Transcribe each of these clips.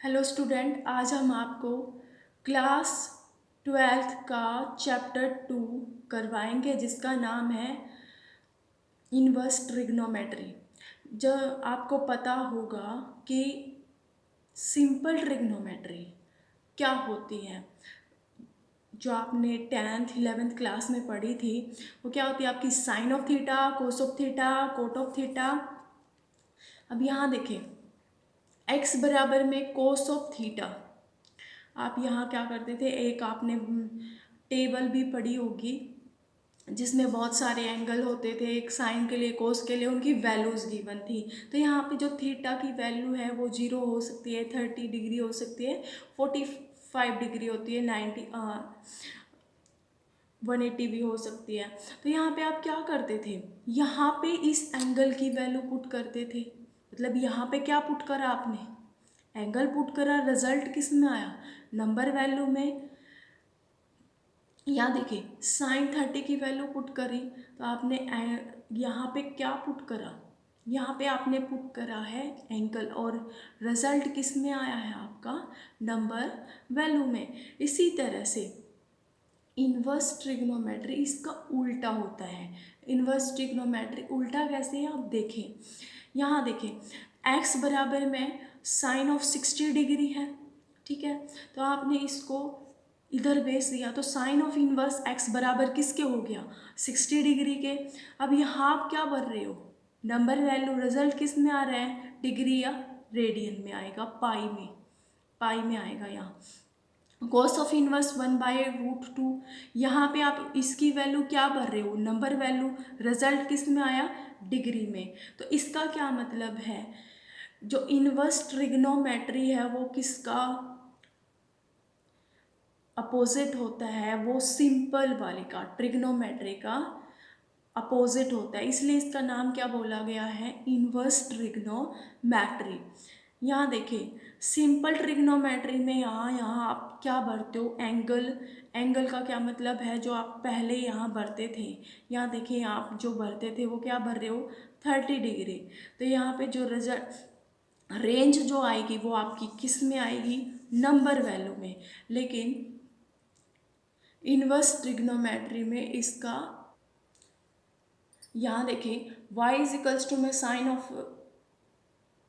Hello student, आज हम आपको क्लास 12th का चैप्टर 2 करवाएंगे जिसका नाम है इनवर्स ट्रिग्नोमेट्री। जो आपको पता होगा कि सिंपल ट्रिग्नोमेट्री क्या होती है, जो आपने 10th 11th क्लास में पढ़ी थी, वो क्या होती है आपकी sine of theta, cos of theta, cot of theta. अब यहाँ देखें, x बराबर में कोस ऑफ थीटा। आप यहाँ क्या करते थे, एक आपने टेबल भी पढ़ी होगी जिसमें बहुत सारे एंगल होते थे, एक साइन के लिए कोस के लिए उनकी वैल्यूज़ गिवन थी। तो यहाँ पे जो थीटा की वैल्यू है वो 0 हो सकती है, 30 डिग्री हो सकती है, 45 डिग्री होती है, 90 180 भी हो सकती है। तो यहाँ पे आप क्या करते थे, यहाँ पे इस एंगल की वैल्यू पुट करते थे। मतलब यहाँ पे क्या पुट करा आपने, एंगल पुट करा, रिजल्ट किस में आया, नंबर वैल्यू में। यहाँ देखिए साइन 30 की वैल्यू पुट करी तो आपने यहाँ पे क्या पुट करा, यहाँ पे आपने पुट करा है एंगल, और रिजल्ट किस में आया है आपका नंबर वैल्यू में। इसी तरह से इन्वर्स ट्रिग्नोमेट्री इसका उल्टा होता है। इन्वर्स ट्रिग्नोमेट्री उल्टा कैसे है आप देखें, यहाँ देखें x बराबर में साइन ऑफ 60 डिग्री है, ठीक है। तो आपने इसको इधर भेज दिया तो साइन ऑफ इन्वर्स x बराबर किसके हो गया, 60 डिग्री के। अब यहाँ आप क्या भर रहे हो, नंबर वैल्यू, रिजल्ट किस में आ रहा है, डिग्री या रेडियन में आएगा, पाई में आएगा। यहाँ कॉस ऑफ इनवर्स 1/√2, यहाँ पे आप इसकी वैल्यू क्या भर रहे हो, नंबर वैल्यू, रिजल्ट किस में आया, डिग्री में। तो इसका क्या मतलब है, जो इनवर्स ट्रिग्नोमेट्री है वो किसका अपोजिट होता है, वो सिंपल वाले का, ट्रिग्नोमेट्री का अपोजिट होता है, इसलिए इसका नाम क्या बोला गया है, इनवर्स ट्रिग्नोमेट्री। यहाँ देखिए सिंपल ट्रिग्नोमेट्री में यहाँ आप क्या भरते हो, एंगल का क्या मतलब है, जो आप पहले यहाँ भरते थे, यहाँ देखिए आप जो भरते थे वो क्या भर रहे हो, 30 डिग्री। तो यहाँ पे जो रिजल्ट रेंज जो आएगी वो आपकी किस में आएगी, नंबर वैल्यू में। लेकिन इनवर्स ट्रिग्नोमेट्री में इसका, यहाँ देखें y इज इक्वल्स टू में sine of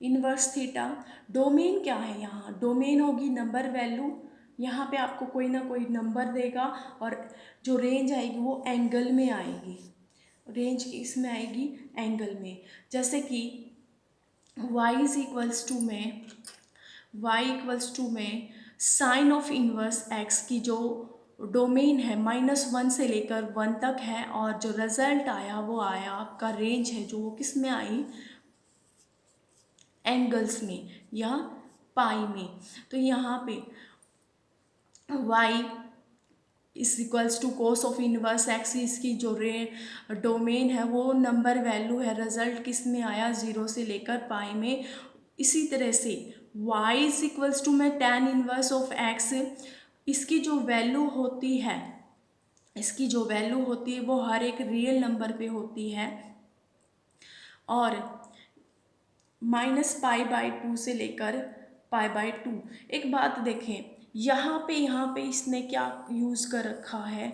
inverse theta, domain क्या है, यहाँ डोमेन होगी नंबर वैल्यू, यहाँ पे आपको कोई ना कोई नंबर देगा, और जो रेंज आएगी वो एंगल में आएगी, रेंज किस में आएगी, एंगल में। जैसे कि y इज इक्वल्स टू में साइन ऑफ इनवर्स x की जो डोमेन है -1 से लेकर 1 तक है, और जो रिजल्ट आया वो आया आपका रेंज है, जो वो किस में आई, एंगल्स में या पाई में। तो यहाँ पे y is equals to cos of inverse x, इसकी जो डोमेन है वो नंबर वैल्यू है, रिजल्ट किस में आया, 0 से लेकर पाई में। इसी तरह से y इज इक्वल्स टू में tan इनवर्स ऑफ x, इसकी जो वैल्यू होती है, वो हर एक रियल नंबर पे होती है, और -π/2 से लेकर π/2। एक बात देखें, यहाँ पे इसने क्या यूज़ कर रखा है,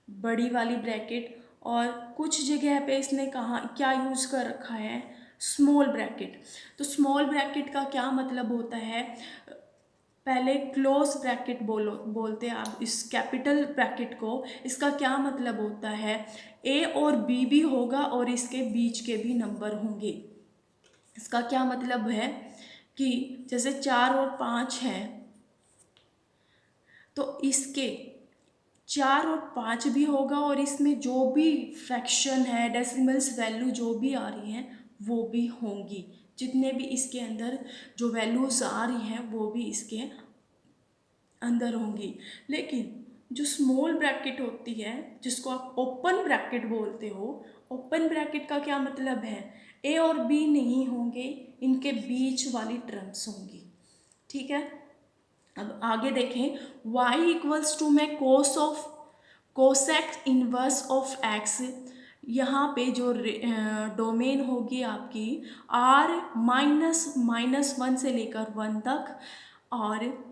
बड़ी वाली ब्रैकेट, और कुछ जगह पे इसने कहा क्या यूज़ कर रखा है, स्मॉल ब्रैकेट। तो स्मॉल ब्रैकेट का क्या मतलब होता है, पहले क्लोज ब्रैकेट बोलते हैं आप इस कैपिटल ब्रैकेट को, इसका क्या मतलब होता है, ए और बी भी होगा और इसके बीच के भी नंबर होंगे। इसका क्या मतलब है कि जैसे 4 और 5 हैं, तो इसके 4 और 5 भी होगा, और इसमें जो भी फ्रैक्शन है, डेसिमल्स वैल्यू जो भी आ रही हैं वो भी होंगी, जितने भी इसके अंदर जो वैल्यूज़ आ रही हैं वो भी इसके अंदर होंगी। लेकिन जो स्मॉल ब्रैकेट होती है, जिसको आप ओपन ब्रैकेट बोलते हो, ओपन ब्रैकेट का क्या मतलब है, ए और बी नहीं होंगे, इनके बीच वाली टर्म्स होंगी, ठीक है। अब आगे देखें, y इक्वल्स टू में कोसेक इनवर्स ऑफ x, यहाँ पे जो डोमेन होगी आपकी आर -1 से लेकर 1 तक, और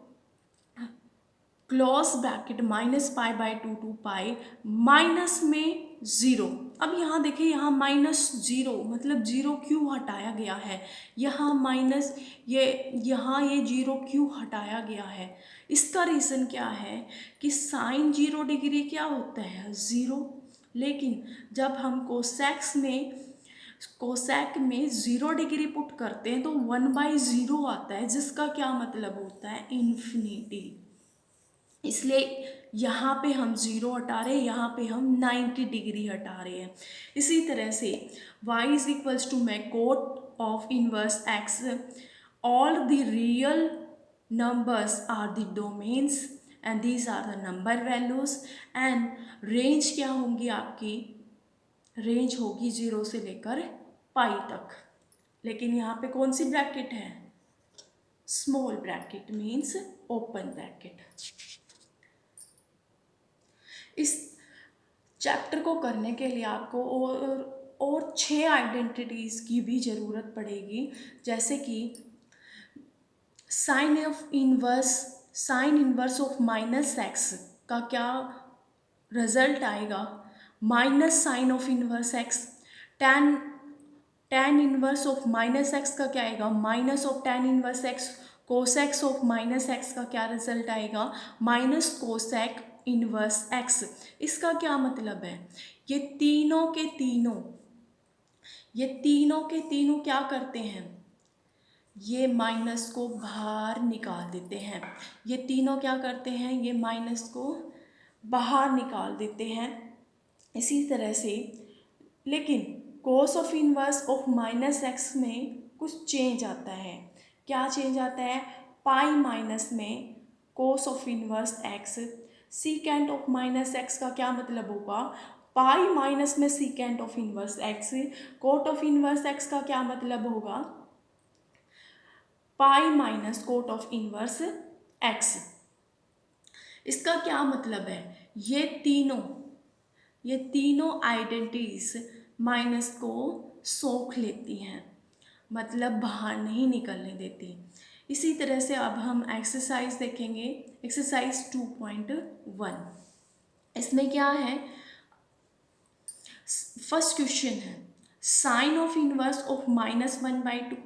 close bracket -π/2 to pi minus में ज़ीरो। अब यहाँ देखिए, यहाँ -0 मतलब ज़ीरो क्यों हटाया गया है, यहाँ माइनस यहाँ ये ज़ीरो क्यों हटाया गया है, इसका रीज़न क्या है कि साइन 0 डिग्री क्या होता है, ज़ीरो। लेकिन जब हम कोसेक में 0 डिग्री पुट करते हैं तो 1/0 आता है, जिसका क्या मतलब होता है, इन्फिनिटी। इसलिए यहाँ पे हम 0 हटा रहे हैं, यहाँ पे हम 90 डिग्री हटा रहे हैं। इसी तरह से y इज इक्वल्स टू मैं cot of inverse x, all the real numbers are the domains and these are the number values, and range क्या होंगी आपकी, रेंज होगी 0 से लेकर पाई तक। लेकिन यहाँ पे कौन सी ब्रैकेट है, small bracket means open bracket. इस चैप्टर को करने के लिए आपको और 6 आइडेंटिटीज़ की भी ज़रूरत पड़ेगी, जैसे कि साइन इनवर्स ऑफ -x का क्या रिजल्ट आएगा, minus sine of inverse x, tan inverse of -x का क्या आएगा, minus of tan inverse x, cosec of -x का क्या रिजल्ट आएगा, माइनस कोसेक इनवर्स x। इसका क्या मतलब है, ये तीनों के तीनों क्या करते हैं, ये माइनस को बाहर निकाल देते हैं। ये तीनों क्या करते हैं, ये माइनस को बाहर निकाल देते हैं। इसी तरह से लेकिन कोस ऑफ इनवर्स ऑफ -x में कुछ चेंज आता है। क्या चेंज आता है, पाई माइनस में cos of inverse x, secant of -x का क्या मतलब होगा, पाई माइनस में secant of inverse x, cot of inverse x का क्या मतलब होगा, pi minus cot of inverse x। इसका क्या मतलब है, ये तीनों आइडेंटिटीज माइनस को सोख लेती हैं, मतलब बाहर नहीं निकलने देती। इसी तरह से अब हम एक्सरसाइज देखेंगे, एक्सरसाइज 2.1। इसमें क्या है, फर्स्ट क्वेश्चन है साइन ऑफ इनवर्स ऑफ -1/2।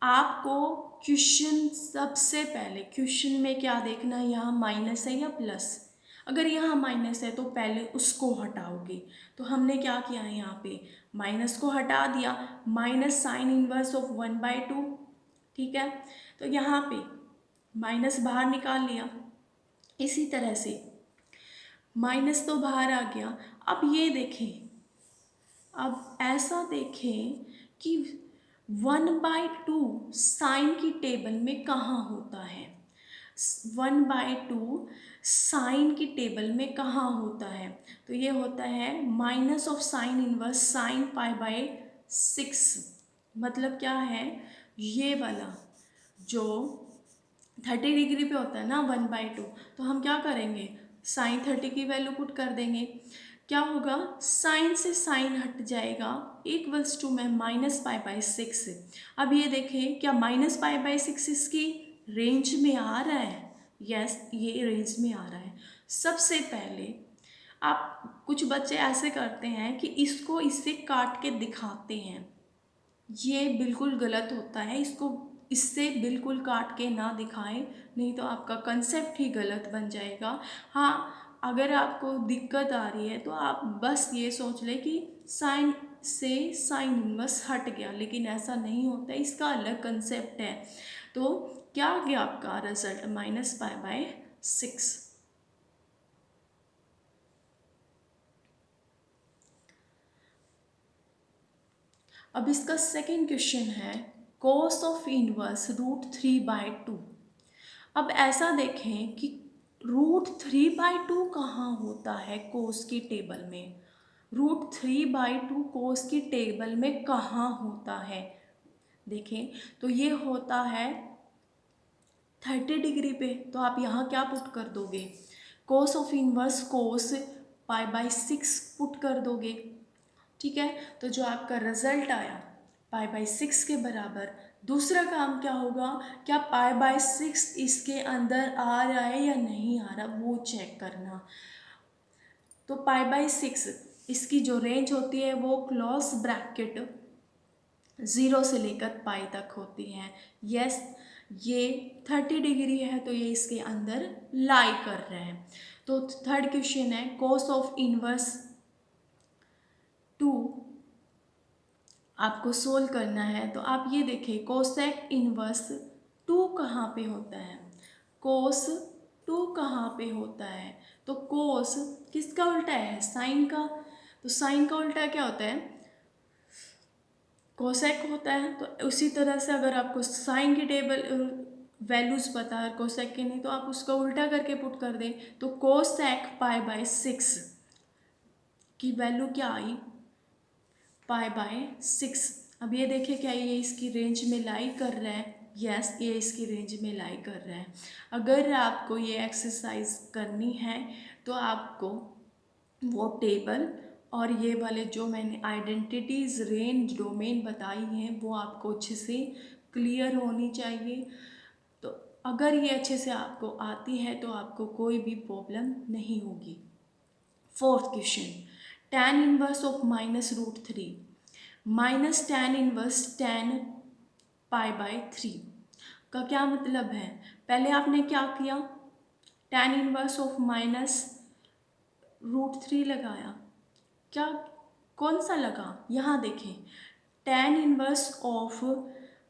आपको क्वेश्चन सबसे पहले क्वेश्चन में क्या देखना है, यहाँ माइनस है या प्लस। अगर यहाँ माइनस है तो पहले उसको हटाओगे। तो हमने क्या किया है, यहाँ पे माइनस को हटा दिया, माइनस साइन इनवर्स ऑफ 1/2, ठीक है। तो यहाँ पे माइनस बाहर निकाल लिया। इसी तरह से माइनस तो बाहर आ गया। अब ये देखें, अब ऐसा देखें कि 1/2 साइन की टेबल में कहाँ होता है, 1/2 साइन की टेबल में कहाँ होता है, तो ये होता है minus of sine inverse sine π/6। मतलब क्या है, ये वाला जो 30 डिग्री पे होता है ना 1/2, तो हम क्या करेंगे, साइन 30 की वैल्यू पुट कर देंगे। क्या होगा, साइन से साइन हट जाएगा, इक्वल्स टू में -π/6। अब ये देखें, क्या -π/6 इसकी रेंज में आ रहा है, यस ये रेंज में आ रहा है। सबसे पहले आप कुछ बच्चे ऐसे करते हैं कि इसको इससे काट के दिखाते हैं, ये बिल्कुल गलत होता है। इसको इससे बिल्कुल काट के ना दिखाएं, नहीं तो आपका कंसेप्ट ही गलत बन जाएगा। हाँ, अगर आपको दिक्कत आ रही है तो आप बस ये सोच लें कि साइन से साइन इनवर्स हट गया, लेकिन ऐसा नहीं होता है, इसका अलग कंसेप्ट है। तो क्या आ गया आपका रिजल्ट, -π/6। अब इसका सेकंड क्वेश्चन है कोस ऑफ इनवर्स √3/2। अब ऐसा देखें कि √3/2 कहाँ होता है कोस की टेबल में, √3/2 कोस की टेबल में कहाँ होता है। देखें तो ये होता है 30 डिग्री पे, तो आप यहाँ क्या पुट कर दोगे, cos of inverse cos π/6 put कर दोगे, ठीक है, तो जो आपका रिजल्ट आया π/6 के बराबर। दूसरा काम क्या होगा, क्या π/6 इसके अंदर आ रहा है या नहीं आ रहा वो चेक करना। तो π/6 इसकी जो रेंज होती है वो क्लोज ब्रैकेट 0 से लेकर पाई तक होती है। यस, ये 30 डिग्री है तो ये इसके अंदर लाई कर रहे हैं। तो थर्ड क्वेश्चन है कोस ऑफ इनवर्स 2 आपको सोल्व करना है। तो आप ये देखिए कोसेक इनवर्स 2 कहाँ पे होता है, कोस 2 कहाँ पे होता है। तो कोस किसका उल्टा है, साइन का। तो साइन का उल्टा क्या होता है, कोसेक होता है। तो उसी तरह से अगर आपको साइन की टेबल वैल्यूज़ पता है कोसेक के नहीं, तो आप उसका उल्टा करके पुट कर दें। तो कोसेक π/6 की वैल्यू क्या आई, π/6। अब ये देखिए क्या ये इसकी रेंज में लाई कर रहा है, यस ये इसकी रेंज में लाई कर रहा है। अगर आपको ये एक्सरसाइज करनी है तो आपको वो टेबल और ये वाले जो मैंने आइडेंटिटीज़ रेंज डोमेन बताई हैं वो आपको अच्छे से क्लियर होनी चाहिए। तो अगर ये अच्छे से आपको आती है तो आपको कोई भी प्रॉब्लम नहीं होगी। Fourth question, tan inverse of -√3 minus tan inverse tan π/3 का क्या मतलब है। पहले आपने क्या किया, tan इनवर्स ऑफ -√3 लगाया, क्या कौन सा लगा, यहाँ देखें tan इनवर्स ऑफ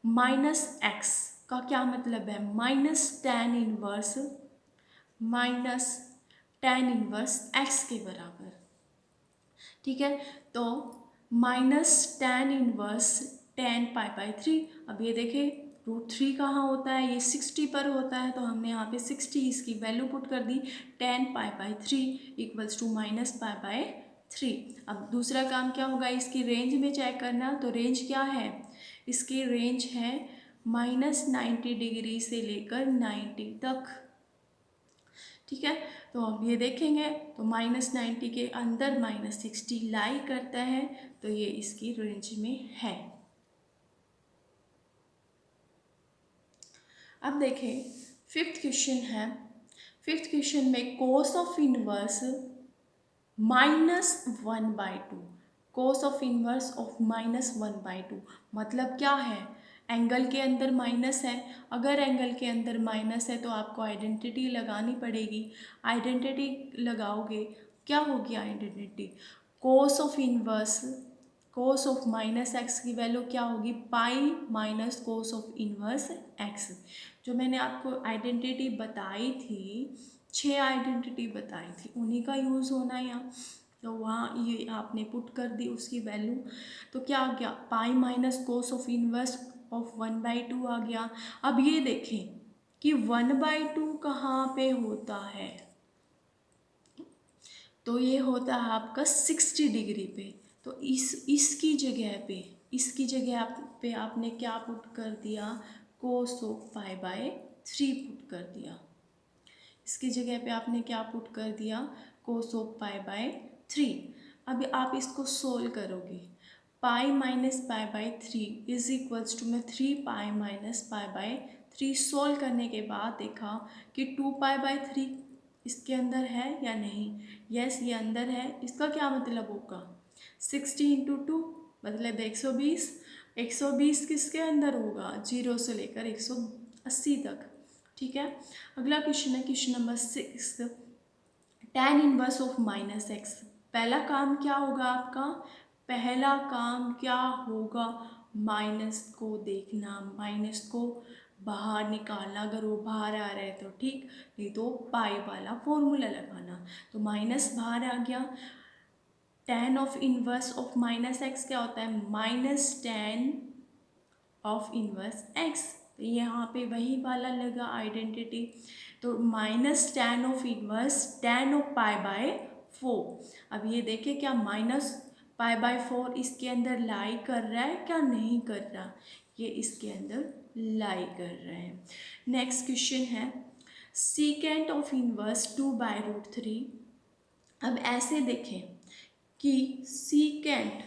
-x का क्या मतलब है, माइनस tan इनवर्स x के बराबर। ठीक है, तो माइनस tan इनवर्स tan π/3। अब ये देखें √3 कहाँ होता है, ये 60 पर होता है, तो हमने यहाँ पे 60 इसकी वैल्यू पुट कर दी, tan π/3 इक्वल्स टू -π/3। अब दूसरा काम क्या होगा, इसकी रेंज में चेक करना। तो रेंज क्या है, इसकी रेंज है -90 डिग्री से लेकर 90 तक। ठीक है, तो अब ये देखेंगे तो -90 के अंदर -60 लाई करता है, तो ये इसकी रेंज में है। अब देखें फिफ्थ क्वेश्चन है। फिफ्थ क्वेश्चन में cos of inverse -1/2, cos of inverse of -1/2 मतलब क्या है, एंगल के अंदर माइनस है। अगर एंगल के अंदर माइनस है तो आपको आइडेंटिटी लगानी पड़ेगी। आइडेंटिटी लगाओगे, क्या होगी identity, cos of inverse, cos of -x की वैल्यू क्या होगी, pi minus cos of inverse x। जो मैंने आपको आइडेंटिटी बताई थी, 6 आइडेंटिटी बताई थी, उन्हीं का यूज़ होना है यहाँ। तो वहाँ ये आपने पुट कर दी उसकी वैल्यू, तो क्या आ गया, pi minus cos of inverse of 1/2 आ गया। अब ये देखें कि 1/2 कहाँ पे होता है, तो ये होता है आपका 60 डिग्री पे। तो इसकी जगह पे आपने क्या पुट कर दिया, कोस ऑफ π/3 पुट कर दिया। इसकी जगह पे आपने क्या पुट कर दिया, कोस ऑफ π/3। अब आप इसको सोल्व करोगे, pi minus π/3 is equals to में 3π माइनस π/3 सोल्व करने के बाद देखा कि 2π/3 इसके अंदर है या नहीं, यस ये अंदर है। इसका क्या मतलब होगा, 60 × 2 मतलब 120। 120 किसके अंदर होगा, 0 से लेकर 180 तक। ठीक है, अगला क्वेश्चन है question number 6, tan inverse of -x। पहला काम क्या होगा आपका, पहला काम क्या होगा, माइनस को देखना, माइनस को बाहर निकालना। अगर वो बाहर आ रहा है तो ठीक, नहीं तो पाई वाला फॉर्मूला लगाना। तो माइनस बाहर आ गया, tan of inverse of -x क्या होता है, -tan ऑफ इनवर्स x। तो यहाँ पे वही वाला लगा आइडेंटिटी। तो -tan of inverse tan of π/4। अब ये देखिए क्या -π/4 इसके अंदर लाई कर रहा है क्या नहीं कर रहा, ये इसके अंदर लाई कर रहा है। नेक्स्ट क्वेश्चन है सीकेंट ऑफ इनवर्स 2/√3। अब ऐसे देखें कि सीकेंट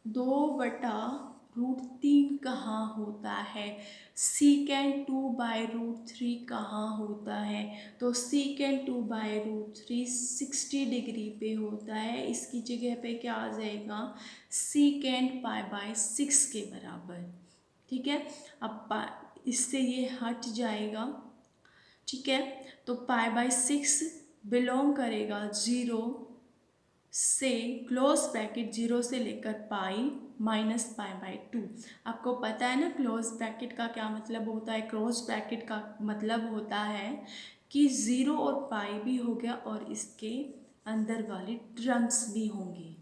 2/√3 कहाँ होता है, सीकेंड 2/√3 कहाँ होता है, तो सीकेंड 2/√3 60 डिग्री पे होता है। इसकी जगह पे क्या आ जाएगा, सीकेंड π/6 के बराबर। ठीक है, अब इससे ये हट जाएगा। ठीक है, तो π/6 बिलोंग करेगा 0 से, क्लोज ब्रैकेट 0 से लेकर पाई माइनस π/2। आपको पता है ना क्लोज ब्रैकेट का क्या मतलब होता है। क्लोज ब्रैकेट का मतलब होता है कि 0 और पाई भी हो गया और इसके अंदर वाली टर्म्स भी होंगी।